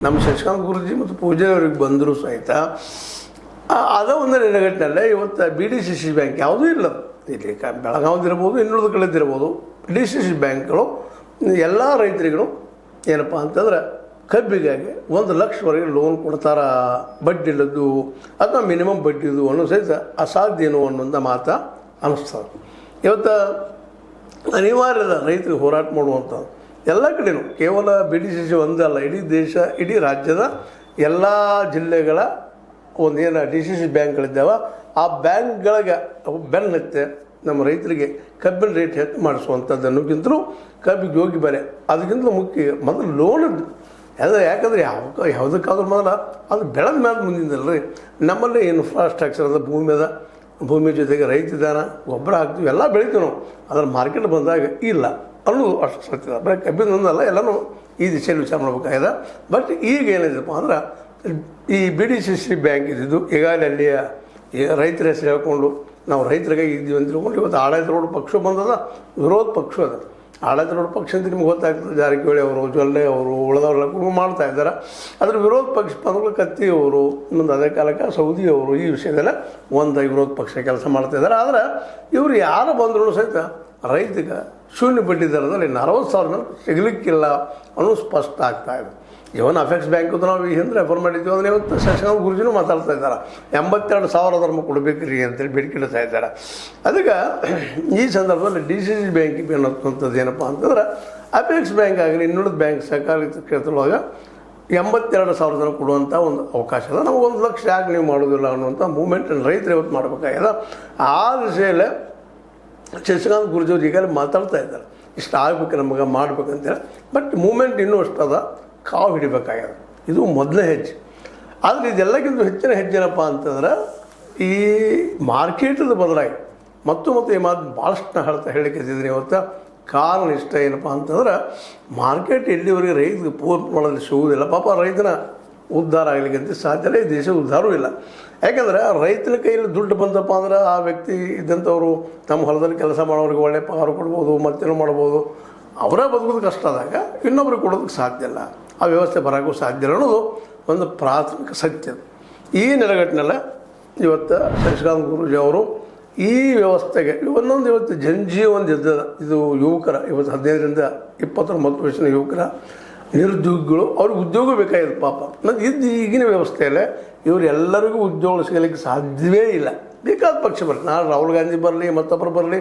ನಮ್ಮ ಶಶಿಕಾಂತ್ ಗುರೂಜಿ ಮತ್ತು ಪೂಜಾರಿ ಅವ್ರಿಗೆ ಬಂದರೂ ಸಹಿತ ಅದ ಒಂದು ನೆಲೆಗಟ್ಟಿನಲ್ಲೇ ಇವತ್ತು BDCC ಬ್ಯಾಂಕ್ ಯಾವುದೂ ಇಲ್ಲ ಇಲ್ಲಿ ಬೆಳಗಾವಿದಿರ್ಬೋದು ಇನ್ನುಳಿದ ಕಡೆದಿರ್ಬೋದು. BDCC ಬ್ಯಾಂಕ್ಗಳು ಎಲ್ಲ ರೈತರಿಗೂ ಏನಪ್ಪ ಅಂತಂದ್ರೆ ಕಬ್ಬಿಗಾಗಿ 1 ಲಕ್ಷವರೆಗೆ ಲೋನ್ ಕೊಡ್ತಾರ, ಬಡ್ಡಿ ಇಲ್ಲದ್ದು ಅಥವಾ ಮಿನಿಮಮ್ ಬಡ್ಡಿದು ಅನ್ನೋ ಸಹಿತ ಅಸಾಧ್ಯ ಏನೋ ಅನ್ನೋಂಥ ಮಾತು ಅನ್ನಿಸ್ತದೆ. ಇವತ್ತು ಅನಿವಾರ್ಯದ ರೈತರಿಗೆ ಹೋರಾಟ ಮಾಡುವಂಥದ್ದು ಎಲ್ಲ ಕಡೆಯೂ ಕೇವಲ BDCC ಒಂದೇ ಅಲ್ಲ, ಇಡೀ ದೇಶ ಇಡೀ ರಾಜ್ಯದ ಎಲ್ಲ ಜಿಲ್ಲೆಗಳ ಒಂದೇನು DCC ಬ್ಯಾಂಕ್ಗಳಿದ್ದಾವೆ ಆ ಬ್ಯಾಂಕ್ಗಳಿಗೆ ಬೆನ್ನತ್ತೆ ನಮ್ಮ ರೈತರಿಗೆ ಕಬ್ಬಿನ ರೇಟ್ ಹೆಚ್ಚು ಮಾಡಿಸುವಂಥದ್ದನ್ನೋಕ್ಕಿಂತಲೂ ಕಬ್ಬಿಗೆ ಯೋಗಿ ಬೆಲೆ ಅದಕ್ಕಿಂತಲೂ ಮುಖ್ಯ ಮೊದಲು ಲೋನದ್ದು ಅದು. ಯಾಕಂದರೆ ಯಾವುದಕ್ಕಾದ್ರೂ ಮೊದಲ ಅದು ಬೆಳೆದ ಮೇಲೆ ಮುಂದಿನಲ್ಲ ರೀ. ನಮ್ಮಲ್ಲಿ ಇನ್ಫ್ರಾಸ್ಟ್ರಕ್ಚರ್ ಅದ, ಭೂಮಿ ಜೊತೆಗೆ ರೈತ ಇದ್ದಾನ, ಗೊಬ್ಬರ ಹಾಕ್ತೀವಿ, ಎಲ್ಲ ಬೆಳಿತೀವಿ ನಾವು. ಅದರ ಮಾರ್ಕೆಟ್ ಬಂದಾಗ ಇಲ್ಲ ಅನ್ನೋದು ಅಷ್ಟು ಸತ್ಯ. ಬರೀ ಕಬ್ಬಿನೊಂದಲ್ಲ, ಎಲ್ಲನೂ ಈ ದಿಶೆಯಲ್ಲಿ ವಿಚಾರ ಮಾಡ್ಬೇಕಾಗಿದೆ. ಬಟ್ ಈಗ ಏನಿದೆಪ್ಪ ಅಂದ್ರೆ ಈ BDCC ಬ್ಯಾಂಕ್ ಇದ್ದಿದ್ದು ಈಗಾಗಲೇ ಅಲ್ಲಿಯ ರೈತರ ಹೆಸರು ಹೇಳ್ಕೊಂಡು ನಾವು ರೈತರಿಗಾಗಿ ಇದ್ದೀವಿ ಅಂತ ತಿಳ್ಕೊಂಡು ಇವತ್ತು ಆಡಳಿತಾರೂಢ ಪಕ್ಷ ಬಂದದ, ವಿರೋಧ ಪಕ್ಷ ಅದ. ಆಡಳಿತಾರೂಢ ಪಕ್ಷ ಅಂತ ನಿಮ್ಗೆ ಗೊತ್ತಾಗ್ತದೆ, ಜಾರಕಿಹೊಳಿ ಅವರು, ಜೊಲ್ಲೆ ಅವರು, ಉಳಿದವ್ರೆಲ್ಲ ಮಾಡ್ತಾ ಇದ್ದಾರೆ. ಅದರ ವಿರೋಧ ಪಕ್ಷ ಬಂದ್ರೆ ಕತ್ತಿ ಅವರು, ಇನ್ನೊಂದು ಅದೇ ಕಾಲಕ್ಕೆ ಸೌದಿ ಅವರು ಈ ವಿಷಯದಲ್ಲ ಒಂದು ವಿರೋಧ ಪಕ್ಷ ಕೆಲಸ ಮಾಡ್ತಾ ಇದ್ದಾರೆ. ಆದರೆ ಇವರು ಯಾರು ಬಂದರೂ ಸಹಿತ ರೈತಗೆ ಶೂನ್ಯ ಬಡ್ಡಿ ದರದಲ್ಲಿ 40,000 ಮೇಲೆ ಸಿಗಲಿಕ್ಕಿಲ್ಲ ಅನ್ನೋದು ಸ್ಪಷ್ಟ ಆಗ್ತಾ ಇದೆ. ಇವನ್ ಅಫೆಕ್ಸ್ ಬ್ಯಾಂಕದ್ದು ನಾವು ಈ ಹಿಂದೆ ರೆಫರ್ ಮಾಡಿದ್ದೀವಿ ಅಂದರೆ ಇವತ್ತು ಶಶಿಕಾಂತ್ ಗುರೂಜಿನೂ ಮಾತಾಡ್ತಾ ಇದ್ದಾರೆ, 82,000 ಧರ್ಮ ಕೊಡಬೇಕು ರೀ ಅಂತೇಳಿ ಬೇಡಿಕೆ ಇಡ್ತಾ ಇದ್ದಾರೆ. ಅದಕ್ಕೆ ಈ ಸಂದರ್ಭದಲ್ಲಿ DCC ಬ್ಯಾಂಕಿಗೆ ಅನ್ನೋಂಥದ್ದು ಏನಪ್ಪ ಅಂತಂದ್ರೆ ಅಫೆಕ್ಸ್ ಬ್ಯಾಂಕ್ ಆಗಲಿ ಇನ್ನುಳಿದ ಬ್ಯಾಂಕ್ ಸಹಕಾರಿ ಕ್ಷೇತ್ರದೊಳಗೆ 82,000 ಜನ ಕೊಡುವಂಥ ಒಂದು ಅವಕಾಶ ಅದ. ನಾವು 1 ಲಕ್ಷ ಯಾಕೆ ನೀವು ಮಾಡೋದಿಲ್ಲ ಅನ್ನುವಂಥ ಮೂವ್ಮೆಂಟನ್ನು ರೈತರು ಇವತ್ತು ಮಾಡಬೇಕಾಗಿದೆ. ಆ ದಿಶೆಯಲ್ಲೇ ಶಶಿಕಾಂತ್ ಗುರೂಜಿ ಅವ್ರು ಈಗಲೇ ಮಾತಾಡ್ತಾ ಇದ್ದಾರೆ, ಇಷ್ಟು ಆಗ್ಬೇಕು ನಮಗೆ ಮಾಡ್ಬೇಕಂತೇಳಿ. ಬಟ್ ಮೂವ್ಮೆಂಟ್ ಇನ್ನೂ ಅಷ್ಟದ, ಕಾವು ಹಿಡಿಬೇಕಾಗ್ಯದ. ಇದು ಮೊದಲನೇ ಹೆಜ್ಜೆ. ಆದರೆ ಇದೆಲ್ಲಕ್ಕಿಂತ ಹೆಚ್ಚಿನ ಹೆಜ್ಜೆನಪ್ಪ ಅಂತಂದ್ರೆ ಈ ಮಾರ್ಕೆಟದ ಬದಲಾಗಿ ಮತ್ತು ಈ ಮಾತು ಭಾಳಷ್ಟು ಹೇಳಕ್ಕೆ ಇವತ್ತು ಕಾರಣ ಇಷ್ಟ ಏನಪ್ಪ ಅಂತಂದ್ರೆ ಮಾರ್ಕೆಟ್ ಎಲ್ಲಿವರೆಗೆ ರೈತರಿಗೆ ಪೂರ್ಣ ಮಾಡೋದು ಸಿಗುವುದಿಲ್ಲ. ಪಾಪ ರೈತನ ಉದ್ಧಾರ ಆಗಲಿಕ್ಕೆ ಸಾಧ್ಯ ಇಲ್ಲ, ಈ ದೇಶ ಉದ್ಧಾರವೂ ಇಲ್ಲ. ಯಾಕಂದರೆ ರೈತನ ಕೈಯಲ್ಲಿ ದುಡ್ಡು ಬಂತಪ್ಪ ಅಂದ್ರೆ ಆ ವ್ಯಕ್ತಿ ಇದ್ದಂಥವ್ರು ತಮ್ಮ ಹೊಲದಲ್ಲಿ ಕೆಲಸ ಮಾಡೋರಿಗೆ ಒಳ್ಳೆ ಪಗಾರ ಕೊಡ್ಬೋದು, ಮತ್ತೇನು ಮಾಡ್ಬೋದು. ಅವರ ಬದುಕೋದು ಕಷ್ಟ ಆದಾಗ ಇನ್ನೊಬ್ರಿಗೆ ಕೊಡೋದಕ್ಕೆ ಸಾಧ್ಯ ಇಲ್ಲ, ಆ ವ್ಯವಸ್ಥೆ ಬರೋಕ್ಕೂ ಸಾಧ್ಯ ಇಲ್ಲ ಅನ್ನೋದು ಒಂದು ಪ್ರಾಥಮಿಕ ಸತ್ಯ. ಈ ನೆಲೆಗಟ್ಟಿನಲ್ಲ ಇವತ್ತು ಶಶಿಕಾಂತ್ ಗುರೂಜಿ ಅವರು ಈ ವ್ಯವಸ್ಥೆಗೆ ಒಂದೊಂದು ಇವತ್ತು ಜನಜೀವನ ಇದು ಯುವಕರ ಇವತ್ತು 15ರಿಂದ 29 ವರ್ಷದ ಯುವಕರ ನಿರುದ್ಯೋಗಿಗಳು ಅವ್ರಿಗೆ ಉದ್ಯೋಗ ಬೇಕಾಗಿದೆ. ಪಾಪ ಇದು ಈಗಿನ ವ್ಯವಸ್ಥೆಯಲ್ಲೇ ಇವರು ಎಲ್ಲರಿಗೂ ಉದ್ಯೋಗ ಸಿಗಲಿಕ್ಕೆ ಸಾಧ್ಯವೇ ಇಲ್ಲ. ಬೇಕಾದ ಪಕ್ಷ ಬರಲಿ, ನಾಳೆ ರಾಹುಲ್ ಗಾಂಧಿ ಬರಲಿ, ಮತ್ತೊಬ್ಬರು ಬರಲಿ,